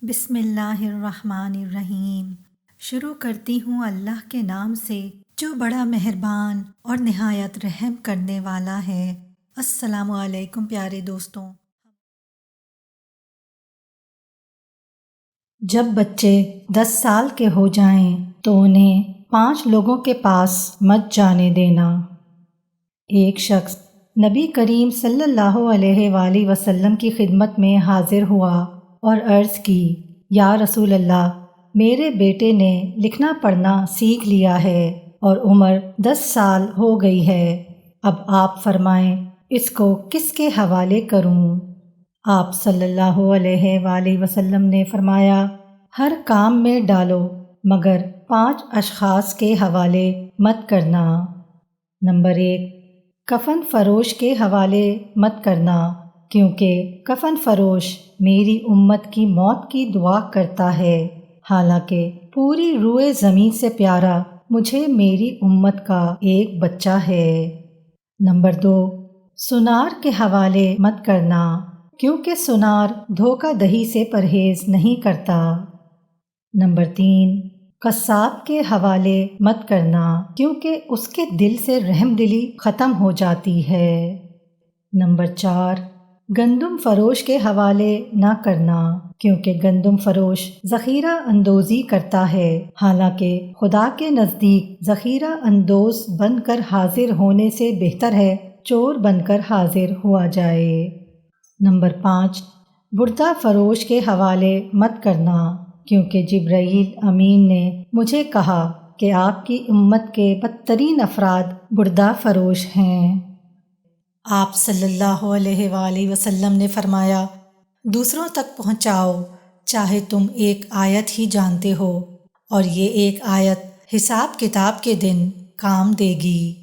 بسم اللہ الرحمن الرحیم۔ شروع کرتی ہوں اللہ کے نام سے جو بڑا مہربان اور نہایت رحم کرنے والا ہے۔ السلام علیکم پیارے دوستوں۔ جب بچے 10 سال کے ہو جائیں تو انہیں 5 لوگوں کے پاس مت جانے دینا۔ ایک شخص نبی کریم صلی اللہ علیہ وآلہ وسلم کی خدمت میں حاضر ہوا اور عرض کی، یا رسول اللہ، میرے بیٹے نے لکھنا پڑھنا سیکھ لیا ہے اور عمر 10 سال ہو گئی ہے، اب آپ فرمائیں اس کو کس کے حوالے کروں؟ آپ صلی اللہ علیہ وآلہ وسلم نے فرمایا، ہر کام میں ڈالو مگر 5 اشخاص کے حوالے مت کرنا۔ نمبر 1، کفن فروش کے حوالے مت کرنا، کیونکہ کفن فروش میری امت کی موت کی دعا کرتا ہے، حالانکہ پوری روئے زمین سے پیارا مجھے میری امت کا ایک بچہ ہے۔ نمبر 2، سنار کے حوالے مت کرنا، کیونکہ سنار دھوکہ دہی سے پرہیز نہیں کرتا۔ نمبر 3، قصاب کے حوالے مت کرنا، کیونکہ اس کے دل سے رحم دلی ختم ہو جاتی ہے۔ نمبر 4، گندم فروش کے حوالے نہ کرنا، کیونکہ گندم فروش ذخیرہ اندوزی کرتا ہے، حالانکہ خدا کے نزدیک ذخیرہ اندوز بن کر حاضر ہونے سے بہتر ہے چور بن کر حاضر ہوا جائے۔ نمبر 5، بردہ فروش کے حوالے مت کرنا، کیونکہ جبرائیل امین نے مجھے کہا کہ آپ کی امت کے بدترین افراد بردہ فروش ہیں۔ آپ صلی اللہ علیہ وآلہ وسلم نے فرمایا، دوسروں تک پہنچاؤ چاہے تم ایک آیت ہی جانتے ہو، اور یہ ایک آیت حساب کتاب کے دن کام دے گی۔